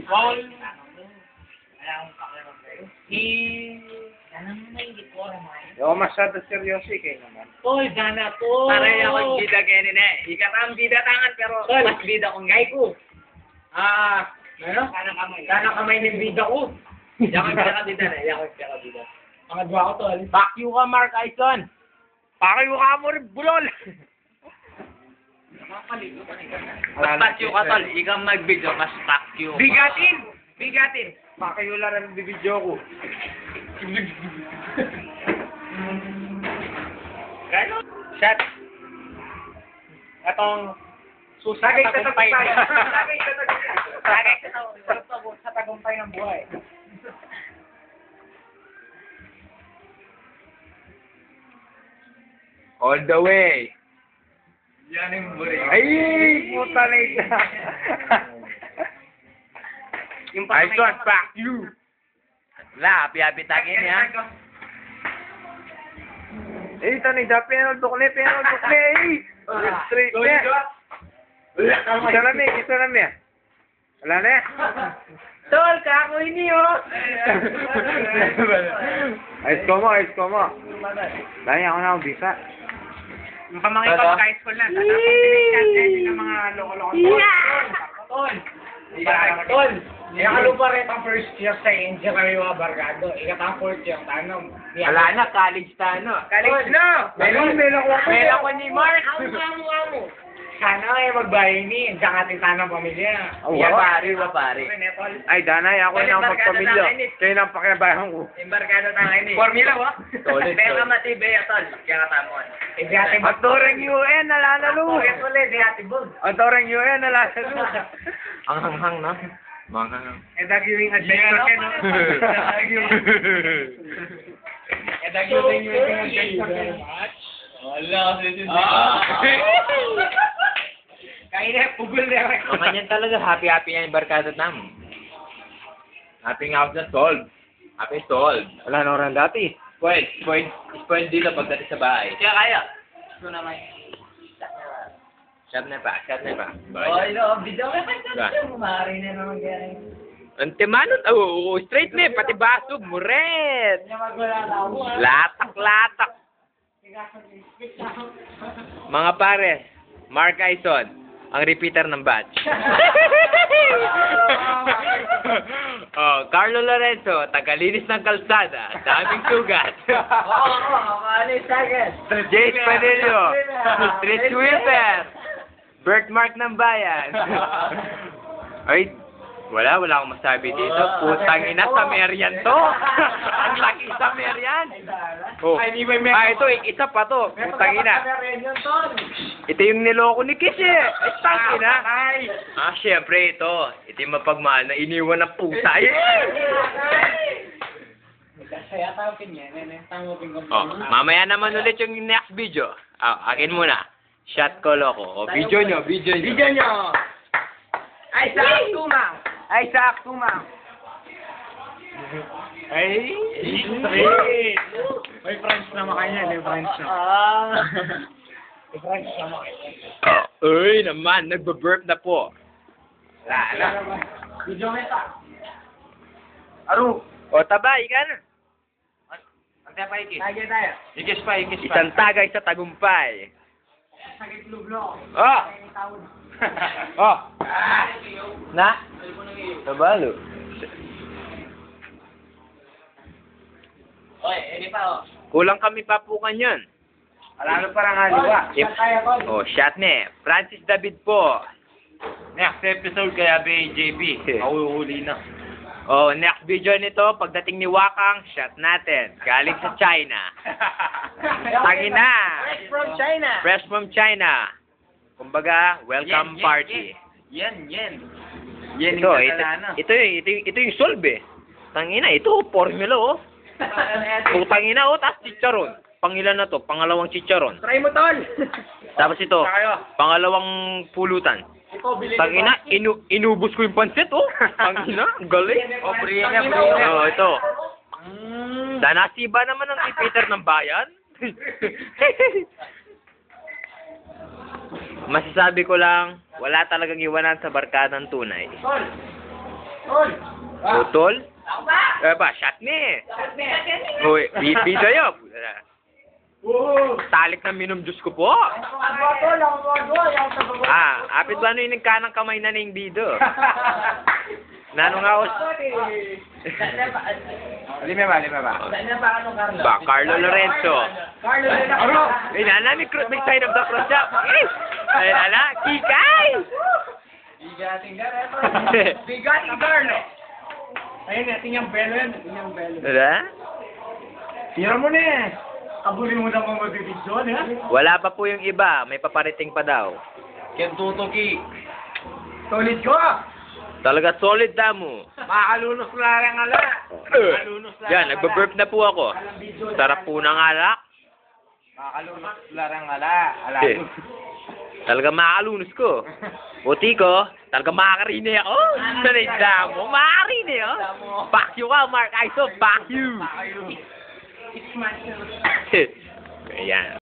Bawal. Wala akong pakiramdam kayo. Sana mo na hindi ko naman. Ako masyado seryoso kayo naman. Tol, sana po. Pareho akong bida kayo nila eh. Ika ka ang bida tangan pero Tol. mas bida kong Gay ko. Ano? Sana kamay ng bida ko. Hindi ako yung bida na. Hindi ako yung bida. Pangadwa ko, tol. Fuck you ka, Mark Ison. Fuck you ka mo rin, bulol. Mas fuck you ka, tol. Ikaw mag-video, mas fuck you. Bigatin! Bigatin. Makayula rin ang bibidyo ko. Gano? Shot. Atong Sagay sa tagumpay. Sagay sa tagumpay ng buhay. All the way. Yan yung buri. Ay, puta na ito. Yung I don't fuck you. La, happy-happy tagin ya. Eh, tanay da, penal tukle. Straight na. Isa lang eh. Wala na. Tol, kako ini oh. Ayos ko mo. Dahil ako na akong bisa. Yung pamangkin ko sa high school na. Tapos pinigyan ng mga loko-loko. Tol. Tol. Nakalo pa rin ang first year sa Angel Ariwa Bargado. Ikatang fourth year. Tanong. Wala na, college ta no. College na! Meron Mela ko ni Mark. Amo. Sana kayo magbahay ni. Diyan ating tanong pamilya. Wow. Wapari. Ay, danay, ako na ang magpamilya. Kayo na ang pakibayan ko. Embarkado tayo ni. Formula ba? Solid. Pero matibay atol. Kaya katamon. Eh, di ate Ang toreng UN, nalalalo. ulit, di ate Bog. Ang toreng UN, nalalalo. Ang hanghang na. Manghang. Eh, dagiwing adventure ka, no? Eh, dagiwing adventure ka. Wala kasi Kaya na, pugol na yan. Ang kanyan talaga, happy yan yung barkada namin. Happy nga ako na solved. Happy solved. Wala na orang dati. Spoiled dito pagdating sa bahay. Kaya kaya. Ito naman. Shot na pa. Video ka pa. Maaari na naman kaya. Antimanot, straight na pati basog, muret. Kanya magwala na ako. Latak. Mga pare, Mark Ison, ang repeater ng batch. Carlo Lorenzo, tagalinis ng kalsada, daming sugat. Alis agad. Jace Panilio, street sweeper, birthmark ng bayan. Ay, wala akong masabi dito. Putang ina sa Merian to. Ang laki sa Merian. Oh. Ito, isa pa to. Putang ina. Ito yung niloko ni Kiss eh. Tang ina. Syempre ito. Ito yung mapagmahal na iniwan ng puta. Kaya tawagin niya. Mamaya naman ulit yung next video. Akin muna. Shot ko loko. Video nyo. Ay, sakto, ma'am. Ay, May French naman kanya, may French na. May French naman kanya. Uy, naman. Nagbe-burp na po. Video meta. Aro. O, tabay ka na. Tayo tayo. Ikis pa. Isang tagay sa tagumpay. Sakit lublo. Na? Tabalo. Oy, hindi pa, Kulang kami papukan yun. Alalo parang haliwa. Shot na. Francis David po. Next episode kaya BJB. Mahuhuli na. Next video nito, pagdating ni Wakang, shot natin. Galing sa China. Tangina. Fresh from China. Kumbaga, welcome party. Yan. Ito yung solve eh. Tangina, ito, formula oh. Tangina oh, tas chicharon. Pangilan na to? Pangalawang chicharon. Try mo, tol. Tapos ito, pangalawang pulutan. Tangina, inubos ko yung pansit oh. Tangina, galing. Ito. Danasiba naman ang repeater ng bayan. Masasabi ko lang, wala talagang iwanan sa barkadang tunay. Tol? Ba, shot ni. Uy, bida yun. Talik na minom Diyos ko po. Apit ba ano yung nagkanang kamay na ning bido? Nano nga ako? Lima ba? Ba, Carlo Lorenzo. Ay, nana, may sign of the cross siya. Ay, nana, Kikay! Bigating Carlo. Ayun, tingnan belo yan. Wala? Tira mo na eh. Abulin mo na mga mabibigyon, ha? Wala pa po yung iba. May paparating pa daw. Kentucky. Solid ko! Talaga solid damo. Makalunos na lang ala. Yan, nagbaburp na po ako. Sarap po ng alak. Makalunos larang ala. Talaga makalunos ko. Buti ko, talaga makakarini ako. Sanay damo, makakarini ako. Back you ka, Mark Iso, back you. It's my Ayan.